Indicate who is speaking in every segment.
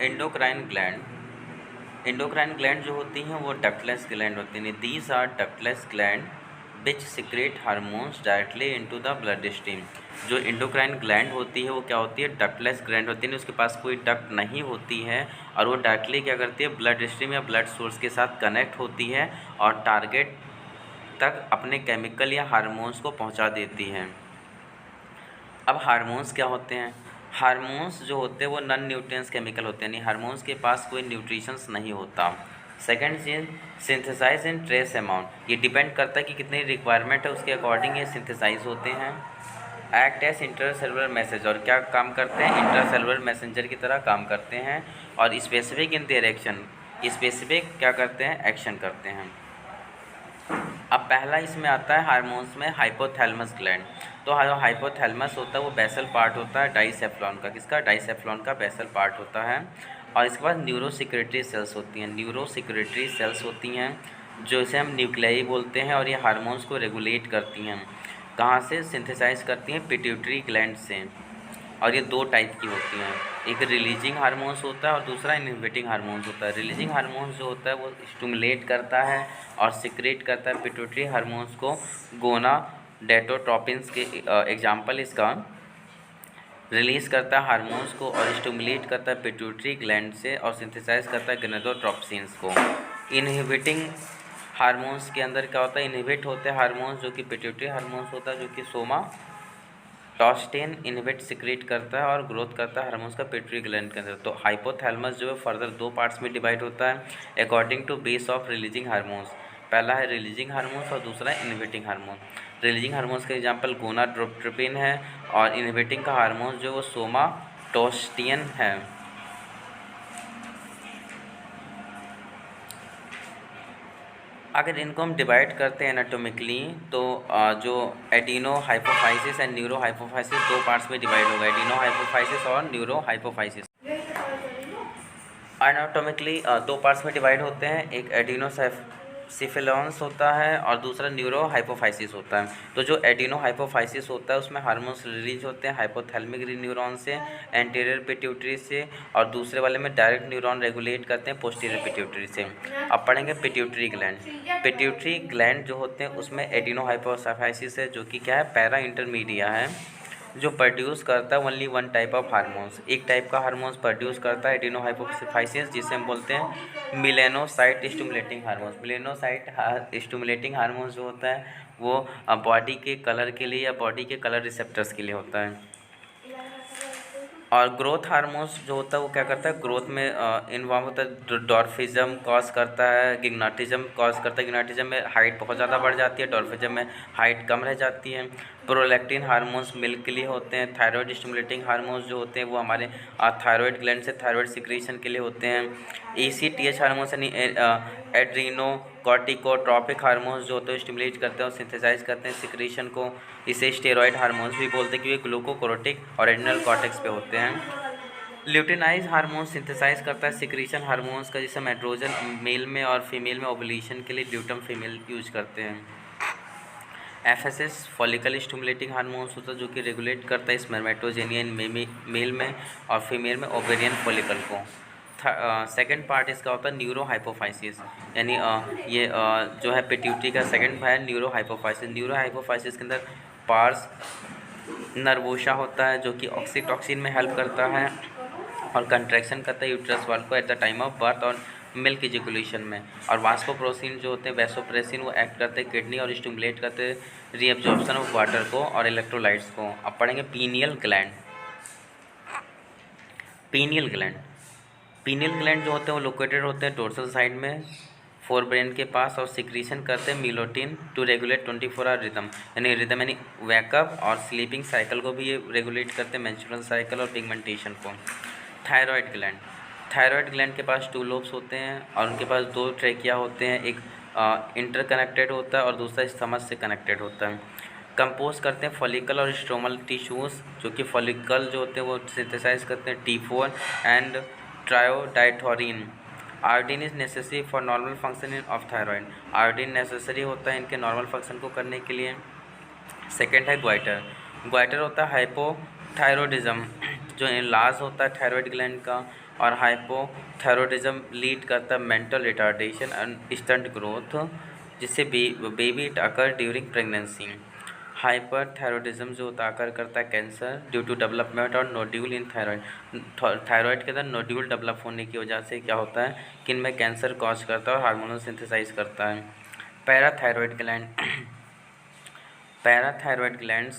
Speaker 1: Endocrine gland जो होती हैं वो डक्टलेस ग्लैंड होती हैं। These are ductless gland which secrete hormones directly into the blood stream. जो एंडोक्राइन ग्लैंड होती है वो क्या होती है, डक्टलेस ग्लैंड होती है, उसके पास कोई डक्ट नहीं होती है और वो डायरेक्टली क्या करती है, ब्लड स्ट्रीम या ब्लड सोर्स के साथ कनेक्ट होती है और टारगेट तक अपने केमिकल या हार्मोन्स को पहुंचा देती हैं। अब हार्मोन्स क्या होते हैं? हार्मोन्स जो होते हैं वो नॉन न्यूट्रिएंट्स केमिकल होते हैं, यानी हार्मोन्स के पास कोई न्यूट्रिशंस नहीं होता। सेकेंड चीज़, सिंथेसाइज इन ट्रेस अमाउंट, ये डिपेंड करता है कि कितनी रिक्वायरमेंट है उसके अकॉर्डिंग ये सिंथेसाइज होते हैं। एक्ट एज इंटरसेलुलर मैसेज, और क्या काम करते हैं, इंटरसेलुलर मैसेंजर की तरह काम करते हैं। और specific in their action, specific क्या करते हैं, एक्शन करते हैं। अब पहला इसमें आता है हार्मोन्स में हाइपोथैलेमस ग्लैंड। तो हाइपोथैलेमस होता है वो बेसल पार्ट होता है डाइसेफ्लॉन का, किसका, डाइसेफ्लॉन का बेसल पार्ट होता है। और इसके बाद न्यूरोसिक्रेटरी सेल्स होती हैं, न्यूरोसिक्रेटरी सेल्स होती हैं जो इसे हम न्यूक्लियाई बोलते हैं, और ये हार्मोन्स को रेगुलेट करती हैं। कहाँ से सिंथेसाइज करती हैं, पिट्यूटरी ग्लैंड से। और ये दो टाइप की होती हैं, एक रिलीजिंग हार्मोन्स होता है और दूसरा इनहिबिटिंग हार्मोन्स होता है। रिलीजिंग हार्मोन्स जो होता है वो स्टिमुलेट करता है और सिक्रेट करता है पिट्यूटरी हार्मोन्स को। गोनाडोट्रोपिन्स के एग्जाम्पल इसका रिलीज़ करता है हार्मोन्स को और स्टिमुलेट करता है पिट्यूटरी ग्लैंड से और सिंथेसाइज करता है गोनाडोट्रोपिन्स को। इनहिबिटिंग हार्मोन्स के अंदर क्या होता है, इनहिबिट होते हैं हार्मोन्स जो कि पिट्यूटरी हार्मोन्स होता है, जो कि सोमाटोस्टिन इनहिबिट सिक्रेट करता है और ग्रोथ करता है हार्मोन्स का पिट्यूटरी ग्लैंड के अंदर। तो हाइपोथैलेमस जो है फर्दर दो पार्ट्स में डिवाइड होता है according to base of releasing hormones. पहला है रिलीजिंग हार्मोन्स और दूसरा है इनहिबिटिंग हार्मोन। रिलीजिंग हार्मोन्स का एग्जांपल गोनाडोट्रोपिन है और इनहिबिटिंग का हार्मोन जो वो सोमाटोस्टिन है। अगर इनको हम डिवाइड करते हैं एनाटोमिकली तो जो adeno hypophysis and neuro hypophysis दो पार्ट्स में डिवाइड होगा, एडिनो हाइपोफाइसिस और न्यूरो हाइपोफाइसिस। एनाटोमिकली दो पार्ट्स में डिवाइड होते हैं, एक एडिनोसिफिलिन्स होता है और दूसरा न्यूरो हाइपोफाइसिस होता है। तो जो एडिनो हाइपोफाइसिस होता है उसमें हार्मोन्स रिलीज होते हैं हाइपोथैलेमिक न्यूरॉन से, एंटीरियर पिट्यूटरी से, और दूसरे वाले में डायरेक्ट न्यूरॉन रेगुलेट करते हैं पोस्टीरियर पिट्यूटरी से। अब पढ़ेंगे पिट्यूटरी ग्लैंड। पिट्यूटरी ग्लैंड जो होते हैं उसमें एडिनो हाइपोफाइसिस है जो कि क्या है, पैरा इंटरमीडिया है, जो प्रोड्यूस करता है only one type of hormones, एक टाइप का हार्मोन्स प्रोड्यूस करता है एडिनो हाइपोफाइसिस, जिसे हम बोलते हैं melanocyte stimulating hormones. Melanocyte stimulating hormones जो होता है वो बॉडी के कलर के लिए या बॉडी के कलर रिसेप्टर्स के लिए होता है। और ग्रोथ हार्मोन्स जो होता है वो क्या करता है, ग्रोथ में इन्वॉल्व होता है, डॉर्फिज्म कॉज करता है, गिग्नाटिज्म कॉज करता है। गिग्नाटिज्म में हाइट बहुत ज़्यादा बढ़ जाती है, डॉर्फिज्म में हाइट कम रह जाती है। प्रोलैक्टिन हार्मोन्स मिल्क के लिए होते हैं। थायराइड स्टिमुलेटिंग हार्मोन्स जो होते हैं वो हमारे थायराइड ग्लैंड से थायराइड सिक्रीशन के लिए होते हैं। ACTH हार्मोन्स यानी एड्रीनो कॉर्टिकोट्रॉपिक हार्मोन्स जो होते हैं स्टिमुलेट करते हैं और सिंथेसाइज करते हैं सिक्रीशन को। इसे स्टेरॉइड हार्मोन्स भी बोलते हैं क्योंकि ग्लूकोकोरोटिक और एड्रिनल कॉर्टेक्स पे होते हैं। ल्यूटिनाइज हार्मोन सिंथेसाइज करता है सिक्रीशन हार्मोन्स का, जिसे एंड्रोजन मेल में और फीमेल में ओवुलेशन के लिए ल्यूटम फीमेल यूज करते हैं। FSH फॉलिकल स्टिमुलेटिंग हार्मोन्स होता है जो कि रेगुलेट करता है स्पर्मेटोजेनिया मेल में और फीमेल में ओवेरियन फॉलिकल को। सेकंड पार्ट इसका होता है न्यूरो हाइपोफाइसिस, यानी ये जो है पिट्यूटरी का सेकंड है न्यूरो हाइपोफाइसिस। न्यूरो हाइपोफाइसिस के अंदर पार्स नर्वोशा होता है जो कि ऑक्सीटॉक्सिन में हेल्प करता है और कंट्रैक्शन करता है यूट्रस वाल को at the time of birth और मिल्क इजैकुलेशन में। और वास्पोप्रोसिन जो होते हैं वैसोप्रेसिन वो एक्ट करते हैं किडनी और स्टिमुलेट करते हैं रीअब्जॉर्प्शन ऑफ वाटर को और इलेक्ट्रोलाइट्स को। अब पढ़ेंगे pineal gland. Pineal gland, pineal gland जो होते हैं वो लोकेटेड होते हैं डोर्सल साइड में फोर ब्रेन के पास और सिक्रीशन करते हैं मिलोटिन टू रेगुलेट 24 आवर रिदम, यानी रिदम यानी वेकअप और स्लीपिंग साइकिल को भी ये रेगुलेट करते हैं, मेंस्ट्रुअल साइकिल और पिगमेंटेशन को। थायराइड ग्लैंड, थायराइड ग्लैंड के पास 2 लोब्स होते हैं और उनके पास 2 ट्रेकिया होते हैं, एक इंटरकनेक्टेड होता है और दूसरा स्टमक से कनेक्टेड होता है। कंपोज करते हैं फॉलिकल और स्ट्रोमल टिश्यूज़, जो कि फॉलिकल जो होते हैं वो सिंथेसाइज करते हैं T4 and triiodothyronine. Iodine is necessary for normal function of thyroid, iodine necessary होता है इनके नॉर्मल फंक्शन को करने के लिए। सेकेंड है ग्वाइटर, ग्वाइटर होता है हाइपोथायरॉयडिज्म जो इनलाज होता है थायराइड ग्लैंड का, और हाइपोथायरॉयडिज्म लीड करता है mental retardation and stunt growth, जिससे baby it occur during pregnancy. Hyperthyroidism जो होता है अकर करता है कैंसर ड्यू टू डेवलपमेंट और नोड्यूल इन थायराइड। थायराइड के अंदर नोड्यूल डेवलप होने की वजह से क्या होता है कि इनमें कैंसर कॉज करता है और हार्मोनल सिंथेसाइज करता है। Parathyroid gland parathyroid glands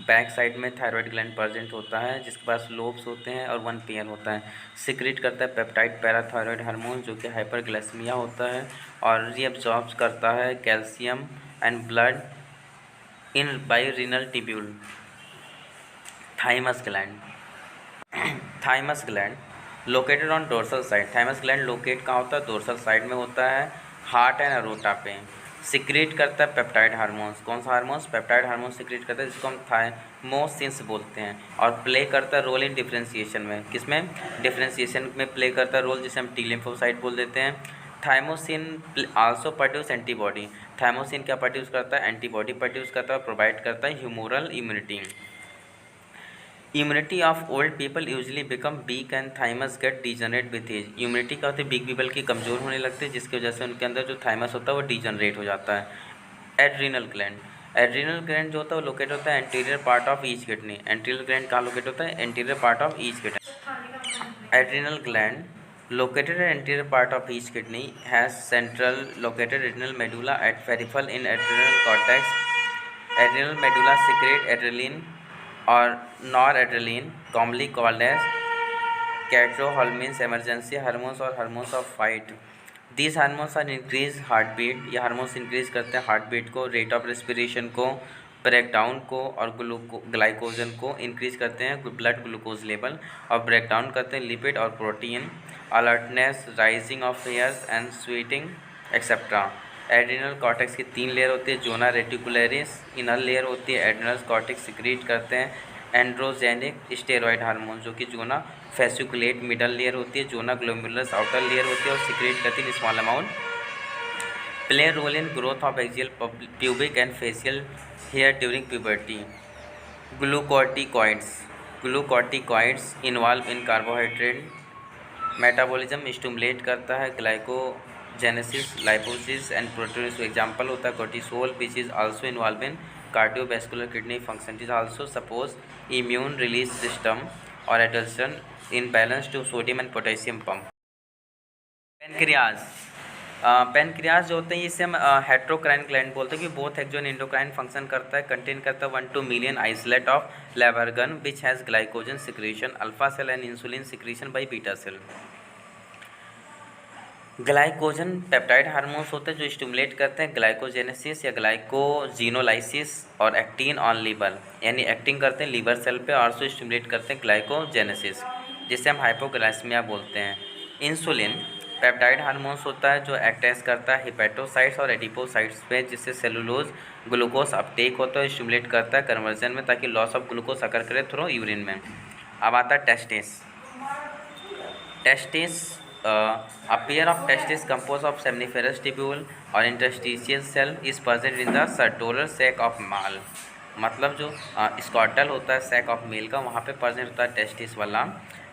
Speaker 1: back side में थायराइड ग्लैंड प्रेजेंट होता है, जिसके पास लोब्स होते हैं और वन पेयर होता है। सिक्रेट करता है पेप्टाइड पैराथायरॉयड हार्मोन जो कि हाइपरग्लाइसेमिया होता है, और रीअब्जॉर्ब करता है calcium and blood in by renal tubule. Thymus gland thymus gland located on dorsal side. Thymus gland locate कहाँ होता है? डोर्सल साइड में होता है, हार्ट एंड अरोटा पे। सिक्रेट करता है पेप्टाइड हार्मोन्स। कौन सा हार्मोन्स? पेप्टाइड हार्मोन सिक्रेट करता है, जिसको हम थाइमोसिन्स बोलते हैं, और प्ले करता है रोल इन डिफ्रेंसिएशन में। किसमें? डिफ्रेंसिएशन में प्ले करता है रोल, जिसे हम टी लिम्फोसाइट बोल देते हैं। Thymosin also produce antibody. Thymosin क्या प्रोड्यूस करता है? एंटीबॉडी प्रोड्यूस करता है, प्रोवाइड करता है humoral immunity. Immunity of old people usually become weak and thymus get degenerate with age. Immunity क्या होती है? वीक पीपल की कमज़ोर होने लगती है, जिसकी वजह से उनके अंदर जो थाइमस होता है वो डिजनरेट हो जाता है। एड्रीनल ग्लैंड एड्रीनल ग्लैंड जो होता है वो लोकेट होता है anterior part of each kidney. Anterior gland कहाँ लोकेट होता है? Anterior part of each kidney. Adrenal gland located at anterior part of each kidney has central located adrenal medulla at peripheral in adrenal cortex. Adrenal medulla secrete adrenaline or noradrenaline, commonly called as catecholamines, emergency hormones or hormones of fight. These hormones are increase heartbeat. ये hormones increase करते हैं heart beat को, rate of respiration को, breakdown को और glycogen को increase करते हैं, ब्लड ग्लूकोज लेवल, और ब्रेकडाउन करते हैं लिपिड और protein, alertness, rising of hairs and sweating etcetera. Adrenal cortex की 3 लेयर होती है। जोना रेटिकुलरिस इनर लेयर होती है। एड्रिनल कॉर्टेक्स सिक्रीट करते हैं एंड्रोजेनिक स्टेरॉयड हार्मोन, जो कि जोना फेसिकुलेट मिडल लेयर होती है। जोना ग्लोमेरुलस आउटर लेयर होती है, और सिक्रेट करती है small amount. Play role in growth of axial pubic and facial hair during puberty. Glucocorticoids involve in carbohydrate metabolism, stimulate करता है glycogenesis, lipolysis and proteinase. Example होता है cortisol which is also involve in cardiovascular kidney function. Is also suppose immune release system और एडल्सन in balance to sodium and potassium pump. Pancreas जो होते हैं इसे हम हेट्रोक्राइन ग्लैंड बोलते हैं, कि बोथ एक जो एंडोक्राइन फंक्शन करता है, कंटेन करता है 1 to million आइसोलेट ऑफ लेबरगन which has glycogen secretion, alpha cell and insulin secretion by beta cell. Glycogen peptide hormones होते हैं जो स्टिमुलेट करते हैं ग्लाइकोजेनेसिस या ग्लाइकोजिनोलाइसिस और एक्टिन ऑन लीवर, यानी एक्टिंग करते हैं लीवर सेल पे, और सो स्टिमुलेट करते हैं ग्लाइकोजेनेसिस, जिसे हम हाइपोग्लाइसेमिया बोलते हैं। इंसुलिन पेप्टाइड हार्मोन्स होता है जो अटैच करता है हिपेटोसाइट्स और एडिपोसाइट्स पे, जिससे सेलुलोज ग्लूकोज अपटेक होता है, स्टिमुलेट करता है कन्वर्जन में, ताकि लॉस ऑफ ग्लूकोज अकर करे थ्रू यूरिन में। अब आता है testis a pair of testes composed of seminiferous tubule or interstitial cell is present in the sartorial sac of male। मतलब जो स्कॉटल होता है सैक ऑफ मेल का, वहाँ पे प्रेजेंट होता है टेस्टिस वाला,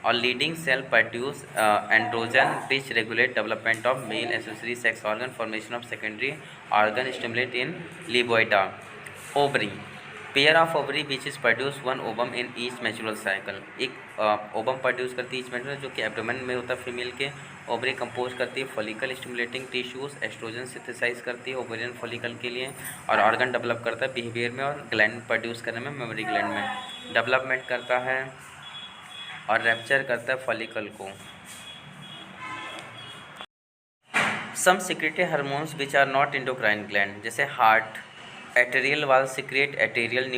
Speaker 1: और leading cell produce androgen which regulate development of male accessory sex organ, formation of secondary organ, stimulate in libido. Ovary pair of ovary which is produce 1 ovum in each menstrual cycle. एक ovum produce करती है each मेचुरल, जो कि abdomen में होता है female के। Ovary compose करती है follicle stimulating tissues, oestrogen synthesise करती है ओवेरियन फॉलिकल के लिए, और ऑर्गन डेवलप करता है बिहेवियर में और ग्लैंड प्रोड्यूस करने में, मेमोरी ग्लैंड में डेवलपमेंट करता है और रैप्चर करता है फॉलिकल को। Some secretory hormones which are not endocrine gland, जैसे heart atrial wall secrete atrial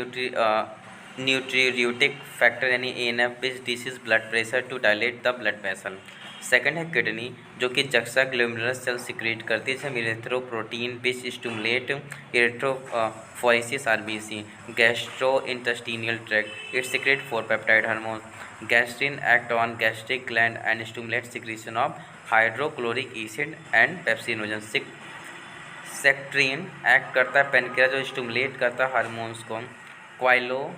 Speaker 1: natriuretic factor यानी ANF which decrease blood pressure to dilate the blood vessel. Second है किडनी, जो कि जक्सा ग्लोमेरुलस सेल सिक्रेट करती है erythropoietin which stimulate erythropoiesis RBC। Gastro intestinal tract it secrete 4 peptide hormone. Gastrin act on gastric gland and stimulate secretion of hydrochloric acid and pepsinogen. Secretin act करता है pancreas, जो stimulate करता है hormones को। क्वाइलो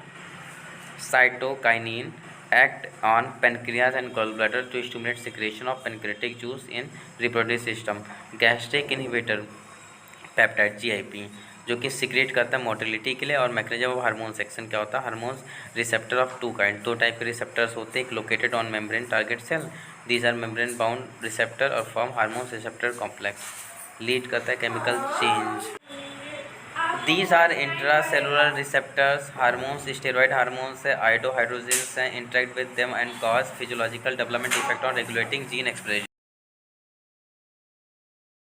Speaker 1: cytokinin act on pancreas and gallbladder to stimulate secretion of pancreatic juice in reproductive system. Gastric inhibitor peptide GIP जो कि secrete करता है मोटिलिटी के लिए। और मैकेनिज्म ऑफ हार्मोन सेक्शन क्या होता है? Hormones receptor of two kind, दो टाइप के रिसेप्टर्स होते हैं, एक located on membrane target cell, these are membrane bound receptor और form hormone receptor complex, lead करता है chemical change. These are intracellular receptors, hormones, steroid hormones है, iodohydrogens हैं, interact with them and cause physiological development effect on regulating gene expression.